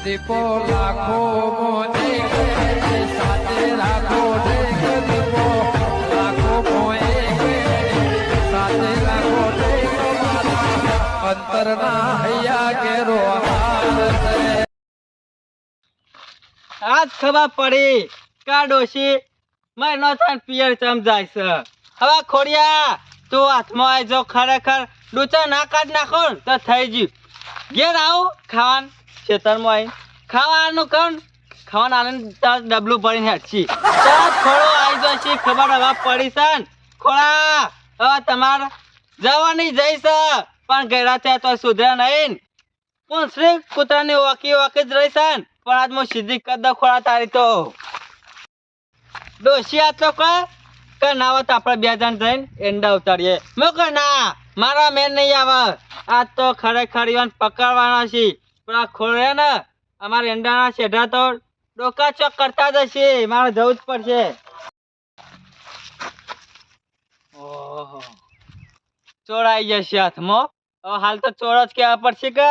દીપો લાખો મોને સાથે રાખો દીપો લાખો મોએ સાથે રાખો અંતરના હૈયા કેરો આજ ખબર પડી કા ડોશી મારનો થાન પિયર સમજાય છે હવે ખોડિયા તું હાથમાં આવી જો ખરેખર ડૂચા ના કાઢ નાખો ને તો થઈ ગયું ઘેર આવું ખાવાનું ખેતરમાં આવી ખાવાનું કર ખાવાનું આને તાર ડબલું ભરીને હેઠી તો ખોડો આવી જશે ખબર હવે પડી છે ને ખોડા હવે તમારે જવાની જઈશ પણ ગયડા ત્યાં તો સુધર્યા નહીં પૂંછડી કૂતરાની ઓકી ઓકી જ રહી છે ને પણ આજ હું સીધી કદ ખોડા તારી તો ડોશી આ તો કે ના હોત આપણે બે જણ જઈને એંડા ઉતારીએ મેં કહે ના મારા મેન નહીં આવે આજ તો ખરેખર ઈવન પકડવાના છે પણ આ ખોળે ને અમારા એંડાના શેઢા તો ડોકા ચોક કરતા જ હશે મારે જવું જ પડશે ઓહો ચોર આવી જશે હાથમાં હવે હાલ તો ચોર જ કહેવા પડશે કે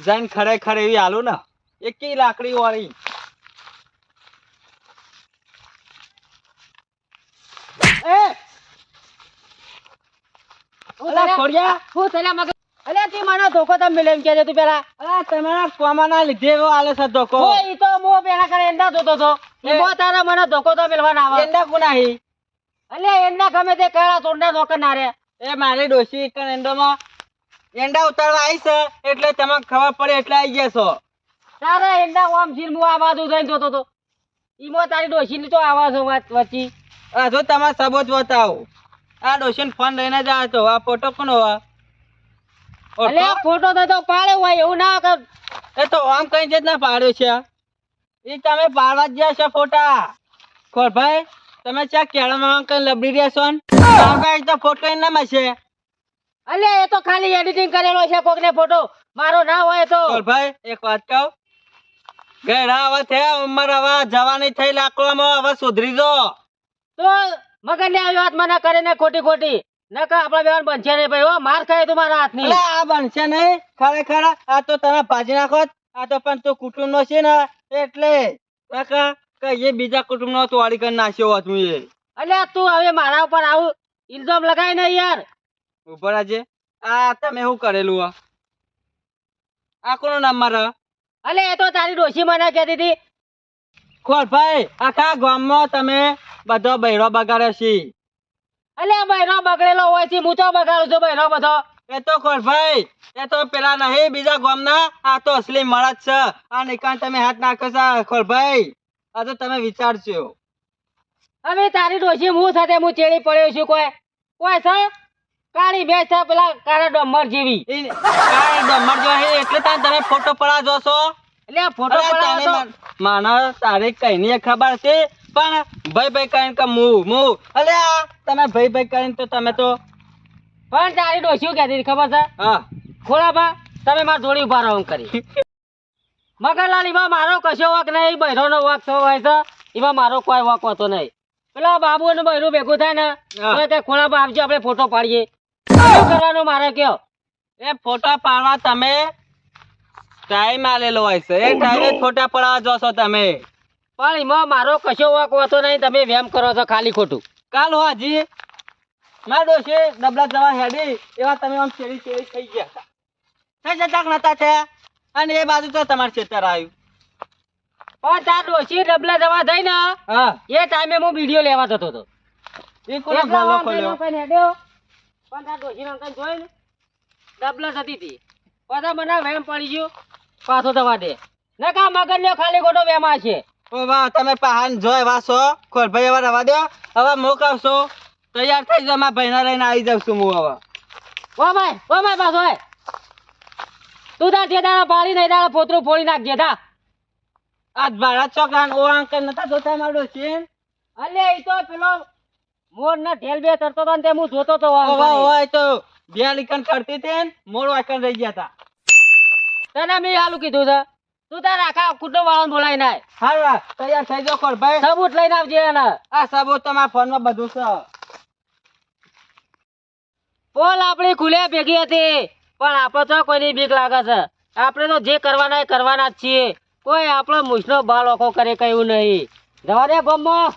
જઈને ખરેખર એવી હાલું ને એકી લાકડી વાળી ધોકો તમે મિલે એમ કે તું પેલા તમારા કોમાના લીધે એવો આલે છે ધોકો ઈ તો મો પેલા કરે એંડા જોતો તો મો તારા મને ધોકો તો મિલવાના આવે એંડા કોનાહી અલે એંડા ગમે તે કળા તોંડા ધોકા ના રે એ મારી ડોશી કન એંડામાં એંડા ઉતારવા આવી છે એટલે તમને ખબર પડે એટલે આવી ગયા છો તારા એંડા ઓમ જીર મુ આવાજ ઉધાઈ જોતો તો ઈમો તારી ડોશીની તો આવાજ વચ્ચી આ જો તમાર સબૂત બતાવો આ ડોશીને ફોન લઈને જ આવ્યો તો આ ફોટો કોનો આ અલે ફોટો તો પાડ્યો હોય એવું ના કર એ તો આમ કઈ જ ના પાડ્યો છે ઈ તમે પાડવા જ ગયા છો ફોટા ખોર ભાઈ તમે ચા કેળામાં કઈ લબડી રહ્યા છો ને કાઈ તો ફોટો એના માં છે અલે એ તો ખાલી એડિટિંગ કરેલો છે કોકને ફોટો મારો ના હોય તો ખોર ભાઈ એક વાત કહું ગેડા હવે થે ઉંમર હવે જવાની થઈ લાકડામાં હવે સુધરી જો તો મગન ને આવી વાત મને કરે ને ખોટી ખોટી નકા આપડા બેવાન બનશે નહીં ભાઈ હો માર ખાય તમારા હાથની અલે આ બનશે નહીં ખરેખર આ તો તમે ભાજી નાખો આ તો પણ તું કુટુંબ નો છે ને એટલે કાકા કે એ બીજા કુટુંબ નો તો વાડી કરી નાખ્યો હોત હું એ અલે તું હવે મારા ઉપર આવું ઇલ્ઝામ લગાય ને યાર ઉપર આજે આ તમે શું કરેલું આ કોનું નામ મારા અલે એ તો તારી ડોશી મને કહેતી હતી ખોર ભાઈ આખા ગામમાં તમે બધો બૈરો બગાડે છે અલે બૈરો બગડેલો હોય છે હું તો બગાડું છું બૈરો બધો એ તો ખોર ભાઈ એ તો પેલા નહીં બીજા ગામના આ તો અસલી મળદ છે આ નિકાન તમે હાથ નાખો છો ખોર ભાઈ આ તો તમે વિચારજો હવે તારી ડોશી હું સાથે હું ચેડી પડ્યો છું કોઈ છે કાળી ભેંસ છે પેલા કાળા ડમર જેવી કાળા ડમર જેવી એટલે તમે ફોટો પડા જોશો એટલે ફોટો પડા માના તારે કઈ ની ખબર છે પણ ભાઈ ભાઈ કહીને કે મુ અલે તમે ભાઈ ભાઈ કહીને તો તમે તો પણ તારી ડોશી કહેતી ખબર છે હા ખોળા બા તમે માર જોડી ઉભા રહો કરી મગરલાલ એમાં મારો કશો વાક નહીં બૈરો નો વાક થયો હોય છે એમાં મારો કોઈ વાક હોતો નહીં પેલા બાબુ નું બૈરું ભેગું થાય ને તો ખોળા બા આવજો આપણે ફોટો પાડીએ શું કરવાનું મારે કયો એ ફોટો પાડવા તમે ટાઈમ આલેલો હોય છે એ ટાઈમે ફોટા પડાવવા જોશો તમે પણ એમાં મારો કશો વાક હોતો નહીં તમે વેમ કરો છો ખાલી ખોટું કાલ હાજી મારા ડોશી ડબલા જવા હેડી એવા તમે આમ ચેડી ચેડી થઈ ગયા થઈ જતા નતા છે અને એ બાજુ તો તમારું ખેતર આવ્યું પણ તાર ડોશી ડબલા જવા થઈ ને હા એ ટાઈમે હું વિડીયો લેવા જતો હતો એ કોનો ગોલો ખોલ્યો પણ તાર ડોશી અંકલ જોઈ ને ડબલા જતી હતી પાછા મને વેમ પડી ગયો પાછો જવા દે નકા મગર ને ખાલી ખોટો વેમાં છે ઓ વાહ તમે પહાન જોય વાસો ખોર ભાઈ હવે રવા દો હવે મોકવશો તૈયાર થઈ જાવ મારા ભાઈના લઈને આવી જાવ છું હું હવે ઓ ભાઈ પાછો હોય તું તાર જે દાડા પાડી નહીં દાડા પોતરું ફોડી નાખજે તા આજ ભાડા ચોકરા ઓ અંકલ નતા જોતા મારો છે અલે ઈ તો પેલો મોર ના ઢેલ બે તરતો તો ને તે હું જોતો તો હોય તો બે લીકન કરતી તે મોર વાકન રહી ગયા તા તને મેં આલું કીધું છે તું તાર આખા કુટુંબ વાળાને બોલાઈ નાય હારું તૈયાર થઈ જાવ ખોર ભાઈ સબૂત લઈને આવજે ને આ સબૂત તમારા ફોનમાં બધું છે પોલ આપણી ખુલે ભેગી હતી પણ આપણે તો કોઈની બીક લાગે છે. આપણે તો જે કરવાના એ કરવાના જ છીએ. કોઈ આપણો મૂછનો બાલ ઓખો કરે કયું નહીં. જવા દે ગોમમાં.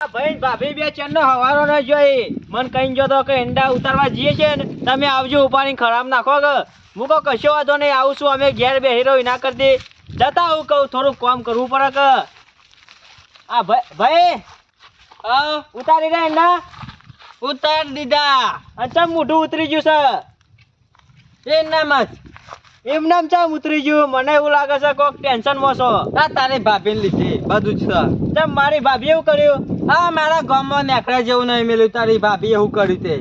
ભાઈ ભાભી બે ચેનનો હવારો ન જોઈ મન કઈ જો તો કે ઈંડા ઉતારવા જઈએ છે ને તમે આવજો ઉપાડી ખરાબ નાખો કે હું કહું કશો વાંધો નહીં આવું છું અમે ઘેર બે હીરો ના કરી દે જતા હું કહું થોડું કામ કરવું પડે કે આ ભાઈ ઉતારી દે ઈંડા ઉતાર દીધા અચ્છા મોઢું ઉતરી ગયું છે એમ જ એમ નામ ચમ ઉતરી ગયું મને એવું લાગે છે કોક ટેન્શન માં છો તારી ભાભી લીધી બધું જ છે ચમ મારી ભાભી એવું કર્યું હા મારા ગામમાં નેકડા જેવું નહીં મેલ્યું તારી ભાભી એવું કર્યું તે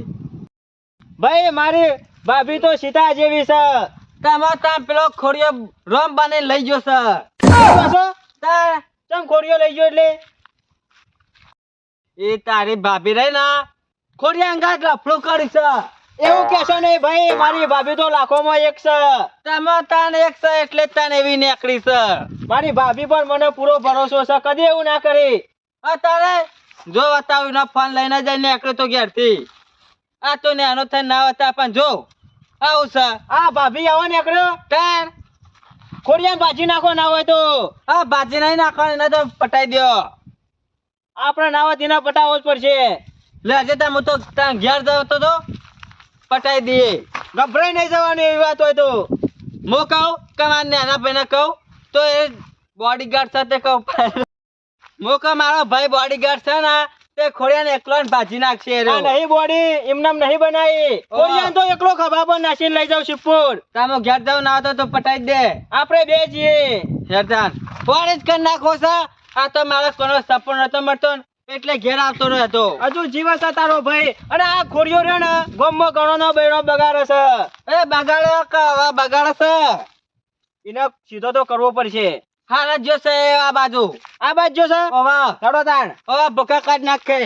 ભાઈ મારી ભાભી તો સીતા જેવી છે તમે પેલો ખોડિયો રોમ બાને લઈ ગયો છે ચમ ખોડિયો લઈ ગયો એટલે એ તારી ભાભી રહી ને ખોડિયા અંગાત લફડું કરી છે એવું કેશો નહીં ભાઈ મારી ભાભી તો લાખોમાં એક છે તમે તાન એક છે એટલે જ તાન એવી નેકડી છે મારી ભાભી પર મને પૂરો ભરોસો છે કદી એવું ના કરી તારે જો બતાવ્યું ના ફોન લઈને જાય નેકડે તો ઘેરથી આ તો નેનો થઈને ના હતા પણ જો આવું છે આ ભાભી આવો નેકડ્યો તાર ખોડિયા ભાજી નાખો ના હોય તો હા ભાજી નહીં નાખો એને તો પટાઈ દો આપણે નાવા તેના પટાવો જ પડશે લે આજે હું તો ત્યાં ઘેર જતો તો પટાઈ દઈએ ગભરાઈ નહીં જવાની એવી વાત હોય તો હું કહું કે મારા નાના ભાઈને કહું તો એ બોડીગાર્ડ સાથે કહું હું કહું મારો ભાઈ બોડીગાર્ડ છે ને તે ખોડિયાને એકલો જ ભાજી નાખશે નહીં બોડી એમનામ નહીં બનાવી ખોડિયાને તો એકલો ખભા પર નાખીને લઈ જાવ શિવપુર તમે ઘેર જાવ ના તો પટાઈ દે આપણે બે જઈએ હેરદાન ફોન જ કરી નાખો છે આ તો મારા કોનો સપોર્ટ નતો મળતો એટલે ઘેર આવતો રહેતો હજુ જીવસ તારો ભાઈ અને આ ખોડિયો રે ને ગોમમાં ઘણો નો બેડો બગાડે છે એ બગાડે બગાડે છે એને સીધો તો કરવો પડશે હાલ જો છે આ બાજુ છે ઓવા ચડો તાણ ઓવા ભૂકા કાઢ નાખે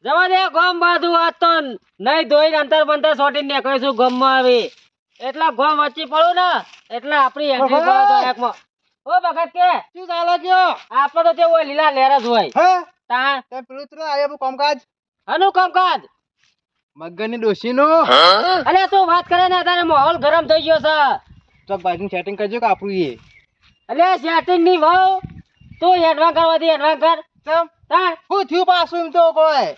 જવા દે ગોમ બાજુ આ તો નહીં ધોઈને અંતર બંતર સોટીને નીકળીશું ગોમમાં આવી એટલા ગોમ વચ્ચે પડું ને એટલે આપણી એન્ટ્રી કરો તો એકમાં ઓ ભગત કે શું ચાલે છે આપણે તો તે હોય લીલા લહેર જ હોય હે તા તે પેલું તો આયા કામકાજ અનુ કામકાજ મગની ડોશીનો અલે તું વાત કરે ને તારે માહોલ ગરમ થઈ ગયો છે તો બાજુ સેટિંગ કરજો કે આપણું એ અલે સેટિંગ ની વાવ તું એડવાન્સ કરવા દે એડવાન્સ કર ચમ તા હું થયું પાછું એમ તો કોઈ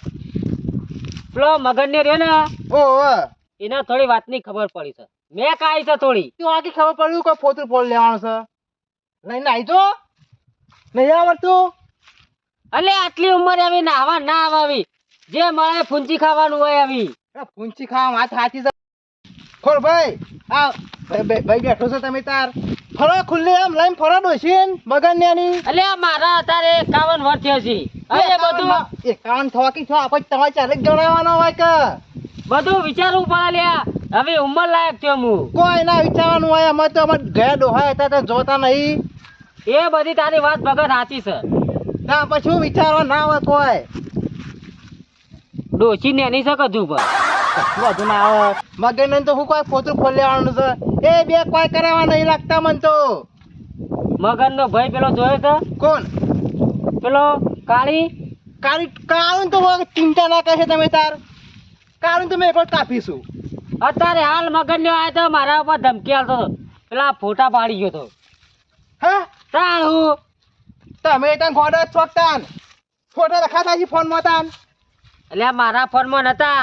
પેલો મગન રહ્યો ને ઓહો એને થોડી વાતની ખબર પડી છે મેં કાઈ છે થોડી તું આખી ખબર પડ્યું કે પોતું પોલ લેવાનું છે લઈને આવી તો નહીં આવડતું અલે આટલી ઉંમર આવી નાવા ના આવી જે મળે ફૂંચી ખાવાનું હોય આવી પૂંચી ખાવા વાત સાચી છે ખોર ભાઈ આ ભાઈ બેઠો છો તમે તાર ફરો ખુલ્લે એમ લઈને ફરો ડોશીન મગન નેની અલે મારા અત્યારે 51 વર્ષ થયા છે અરે બધું એ કાન થવાકી છો આપણે તમારે ચાલે જણાવવાનો હોય કે બધું વિચારવું પડે લ્યા હવે ઉંમર લાયક થયો હું કોઈ ના વિચારવાનું હોય અમે તો અમે ગયા ડોહા હતા તો જોતા નહીં એ બધી તારી વાત ભગત સાચી છે ના પછી વિચારવા ના હોય કોઈ ડોશી નેની છે કદું પર વધુ ના આવે મગન તો હું કોઈ પોતું ખોલ લેવાનું છે એ બે કોઈ કરાવવા નહીં લાગતા મન તો મગન નો ભાઈ પેલો જોયો છે કોણ પેલો કાળી કાળું તો ચિંતા ના કરશે તમે તાર કાળું તો મેં એક કાપીશું અત્યારે હાલ મગન નો આવ્યો તો મારા ઉપર ધમકી આલતો હતો પેલા ફોટા પાડી ગયો તો હા તાણ હું તમે ત્યાં ગોડા છોકતાન ફોટો રખાતા છે ફોનમાં તાન એટલે મારા ફોનમાં નતા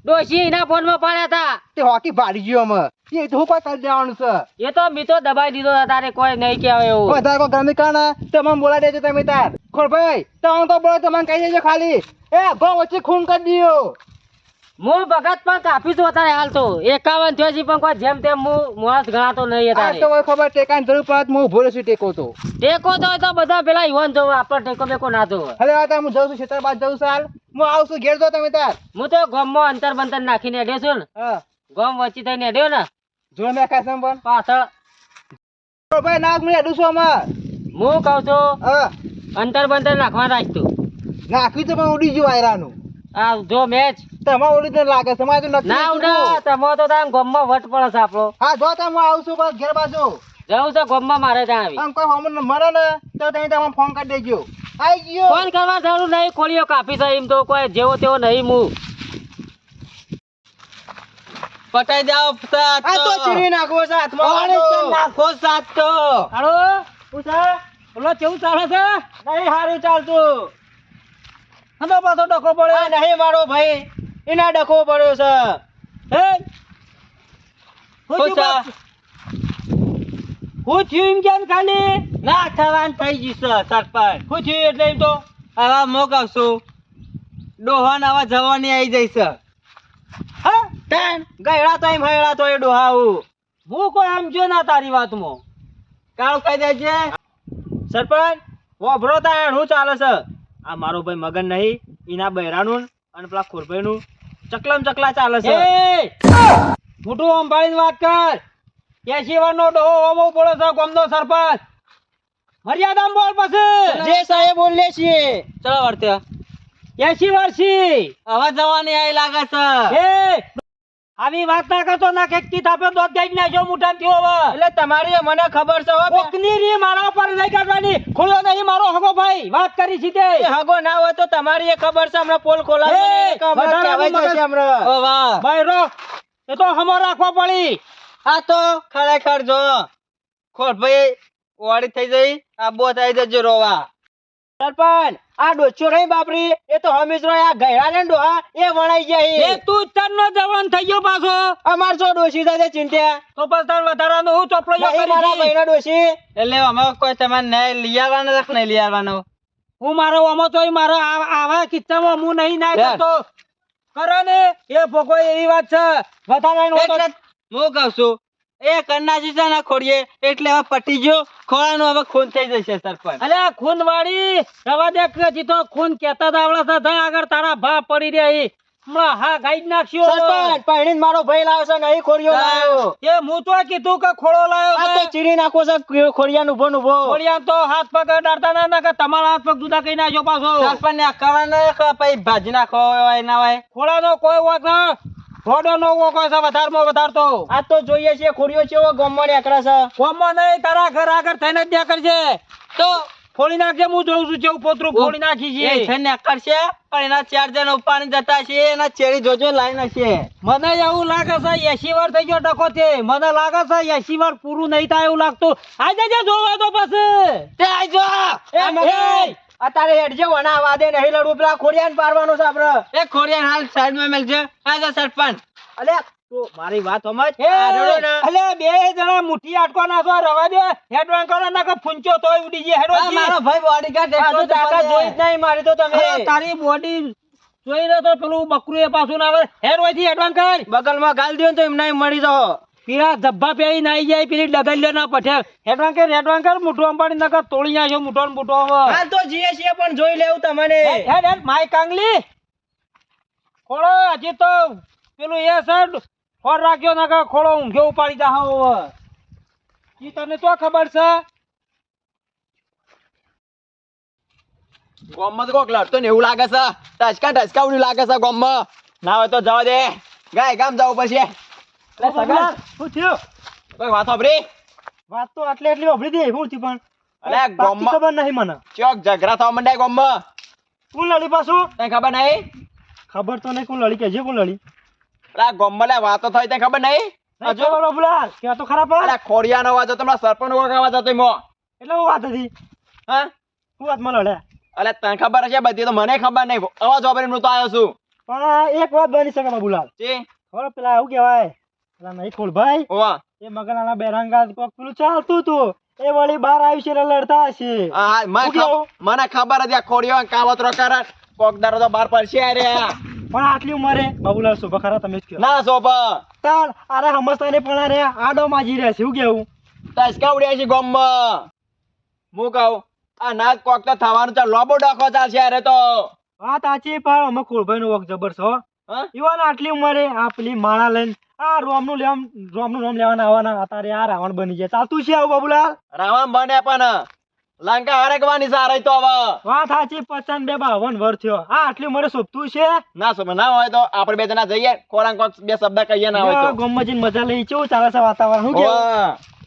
ડોશી એના ફોનમાં પાડ્યા હતા તે હોકી ભાડી ગયો અમે એ તો હું કોઈ કરી દેવાનું છે એ તો મી તો દબાઈ દીધો તારે કોઈ નહીં કહેવાય એવું વધારે કોઈ ગમે કાના તમને બોલાવી દેજો તમે તાર ખોર ભાઈ તમે તો બોલો તમને કહી દેજો ખાલી એ ગો વચ્ચે ખૂન કરી દીયો હું ભગત પણ કાપીશું અત્યારે હાલ તો 51 થયો છે પણ કોઈ જેમ તેમ હું માણસ ગણાતો નહીં આ અત્યારે તો કોઈ ખબર ટેકાની જરૂર પડત હું ભૂલે છું ટેકો તો ટેકો તો હોય તો બધા પેલા યુવાન જોવે આપણો ટેકો બેકો ના જોવે હવે આ હું જઉં છું ખેતર બાદ જઉં છું હાલ હું આવું છું ઘેર જો તમે તાર હું તો ગામમાં અંતર બંતર નાખીને અડ્યો છું ને હા ગામ વચ્ચે થઈને અડ્યો ને જો મેં કાસમ પણ પાછળ ખોર ભાઈ નાક મને અડું છું અમાર હું કહું છું હા અંતર બંતર નાખવા રાખતું નાખ્યું તો પણ ઉડી ગયું આયરાનું આ જો મેચ તમારે ઓલી તો લાગે છે તમારે તો નક્કી ના નથી ઉડા તમે તો તાર ગામમાં વટ પડે છે આપણો હા જો તમે હું આવું છું બસ ઘેર બાજુ જવું છે ગામમાં મારે ત્યાં આવી આમ કોઈ હોમન મરે ને તો તમે તમને ફોન કરી દેજો આઈ ગયો ફોન કરવા જરૂર નહીં ખોલીઓ કાપી છે એમ તો કોઈ જેવો તેવો નહીં હું પટાઈ જાવ સાત આ તો ચીરી નાખો છે હાથમાં નાખો સાત તો હાલો પૂછા બોલો કેવું ચાલે છે નહીં સારું ચાલતું હંદો પાછો ડખો પડ્યો નહીં મારો ભાઈ એના ડખો પડ્યો છે હે પૂછા હું થયું એમ કેમ ખાલી ના થવાનું થઈ ગયું છે સરપંચ હું થયું એટલે એમ તો આવા મોકવશું ડોહાન આવા જવાની આવી જાય છે હા તેન ગયડા તો એમ હયડા તો એ ડોહાવું હું કોઈ આમ જો ના તારી વાતમાં કાળું કહી દેજે સરપંચ વોભરો તાણ હું ચાલે છે આ મારો ભાઈ મગન નહીં એના બૈરાનું અને પેલા ખોરભાઈનું ચકલમ ચકલા ચાલે છે મોટું અંબાડીને વાત કર 80 વર્ષનો ડોહો ઓમો બોલે છે ગામનો સરપંચ મર્યાદામાં બોલ પછી જે સાહેબ બોલે છીએ ચલો વર્તે 80 વર્ષી આવા જવાની આવી લાગે છે એ આવી વાત ના કરતો ના કેકતી થાપે દોત ગાઈ નાખ્યો મુઠામ થયો હવે એટલે તમારી મને ખબર છે કોકની રી મારા પર લઈ કાઢવાની ખોલ્યો નહીં મારો હગો ભાઈ વાત કરી છે તે હગો ના હોય તો તમારી એ ખબર છે હમણાં પોલ ખોલાવી ઓ વાહ ભાઈ રો એ તો હમો રાખવા પડી આ તો ખરેખર જો ખોટ ભાઈ વાડી થઈ જઈ આ બોત આવી જજો રોવા સરપંચ આ ડોચો નહીં બાપરી એ તો હમીજો આ ગયડા ને ડોહા એ વણાઈ જાય એ તું તરનો જવાન થઈ ગયો પાછો અમાર જો ડોશી સાથે ચિંત્યા તો પછી તાર વધારાનો હું ચોપડો કરી મારા ભાઈના ડોશી એટલે અમે કોઈ તમારે ન્યાય લઈ આવવાનો છે કે નહીં લઈ આવવાનો હું મારો ઓમો તોય મારો આવા કિસ્સામાં હું નહીં ના કરતો કરે ને એ ભોગો એવી વાત છે વધારાનો એટલે હું કહું છું એ કન્નાજી છે ને ખોડીએ એટલે હવે પટી ગયો ખોળાનું હવે ખૂન થઈ જશે સરપંચ અલે ખૂન વાળી રવા દે કે જીતો ખૂન કેતા દાવડા છે આગળ તારા ભા પડી રહી હમણાં હા ગાઈ નાખ્યો સરપંચ પહેણીને મારો ભાઈ લાવ્યો છે નહીં ખોડિયો લાવ્યો એ હું તો કીધું કે ખોળો લાવ્યો આ તો ચીરી નાખો છે ખોડિયાનો ઉભો ઉભો ખોડિયા તો હાથ પગ અડાડતા ના કે તમારા હાથ પગ જુદા કઈ નાખ્યો પાછો સરપંચ ને અકાવાના પછી ભાજી નાખો એના હોય ખોળાનો કોઈ વાત ના થોડો નો કોઈ છે વધારમાં વધારતો આ તો જોઈએ છે ખોડિયો છે ઓ ગોમમાં નીકળે છે ગોમમાં નહીં તારા ઘર આગળ થઈને જ નીકળશે તો ફોડી નાખજે હું જોઉં છું જેવું પોતરું ફોડી નાખી છે એ છે ને કરશે પણ એના 4 જણ ઉપાડી જતા છે એના ચેરી જોજો લાઈન હશે મને એવું લાગે છે 80 વાર થઈ ગયો ટકો તે મને લાગે છે 80 વાર પૂરું નહીં થાય એવું લાગતું આ જજે જોવા તો પછી તે આજો એ અતારે હેડજે વણા વાદે નહીં લડવું પેલા ખોડિયાને પારવાનો છે આપણે એ ખોડિયા હાલ સાઈડ માં મેલજે આજો સરપંચ અલે તો મારી વાત સમજ અલે બે જણા મુઠ્ઠી આટકો નાખો રવા દે હેડવાન કરો ના કે ફૂંચો તોય ઉડી જે હેડો મારો ભાઈ બોડીગાર્ડ આ તાકાત જોઈ જ નહીં મારી તો તમે તારી બોડી જોઈ રહ્યો તો પેલું બકરું એ પાછું ના આવે હેડ હોયથી હેડવાન કર બગલમાં ગાલ દે તો એમ નહીં મળી જાઓ પીરા ધબ્બા પેઈ નાઈ જાય પેલી ડગલ્યો ના પઠે હેડવાન કર મુઠો અંબાડી નકર તોડી નાખ્યો મુઠો ને મુઠો હાલ તો જીએ છીએ પણ જોઈ લેવું તમને હેડ હેડ માય કાંગલી ખોળો હજી તો પેલું એ સર ફોર રાખ્યો ના કે ખોળો ઊંઘે ઉપાડી દા હવે ઈ તને તો ખબર છે ગોમમાં તો કોક લડતો ને એવું લાગે છે ટચકા ઉડી લાગે છે ગોમમાં ના હોય તો જવા દે ગાય ગામ જાવ પછી સગા શું થયું કોઈ વાત સાંભળી વાત તો એટલી ઓભળી દે હું થી પણ અલે ગોમમાં ખબર નહીં મને ચોક ઝઘડા થવા મંડાય ગોમમાં કોણ લડી પાછું તને ખબર નહીં ખબર તો નહીં કોણ લડી કે જે કોણ લડી અલા ગોમમાં લે વાતો થઈ તને ખબર નહીં હજુ બાબુલાલ કે તો ખરાબ અલા ખોડિયાનો અવાજ હતો તમારા સરપંચ નો અવાજ હતો મો એટલે હું વાત હતી હા હું વાતમાં લડ્યા અલે તને ખબર હશે બધી તો મને ખબર નહીં અવાજ વાપરીને હું તો આવ્યો છું પણ એક વાત બની શકે બાબુલાલ જી ખબર પેલા આવું કહેવાય પેલા નહીં ખોલ ભાઈ ઓવા એ મગનાના બેરંગા કોક પેલું ચાલતું તું એ વળી બહાર આવી છે લડતા હશે હા મને ખબર હતી આ ખોડિયો કાવતરો કરે કોક દારો તો બહાર પડશે અરે પણ આટલી ઉંમરે બાબુલાલ શોભા ખરા તમે જ કહો ના સોપા તાર અરે હમસ્તા ને પણ અરે આડો માજી રહે છે શું કેવું ટચકા ઉડ્યા છે ગોમમાં હું કહું આ નાક કોક તો થવાનું છે લોબો ડખો ચાલશે અરે તો વાત સાચી પણ અમે ખોળભાઈ નો વખ જબર છો ઈવાન આટલી ઉંમરે આ પેલી માળા લઈને આ રોમનું નામ લેવાના આવવાના અત્યારે આ રાવણ બની જાય ચાલતું છે આવું બાબુલાલ રાવણ બને પણ લંકા હરકવાની સારી તો હવે વાત સાચી 55-52 વર્ષ થયો આ આટલી ઉંમરે શોભતું છે ના સોમાં ના હોય તો આપણે બે જણા જઈએ કોરાંગ કોક બે શબ્દ કહીએ ના હોય તો ગોમમાં જઈને મજા લઈ કેવું ચાલે છે વાતાવરણ શું કેવું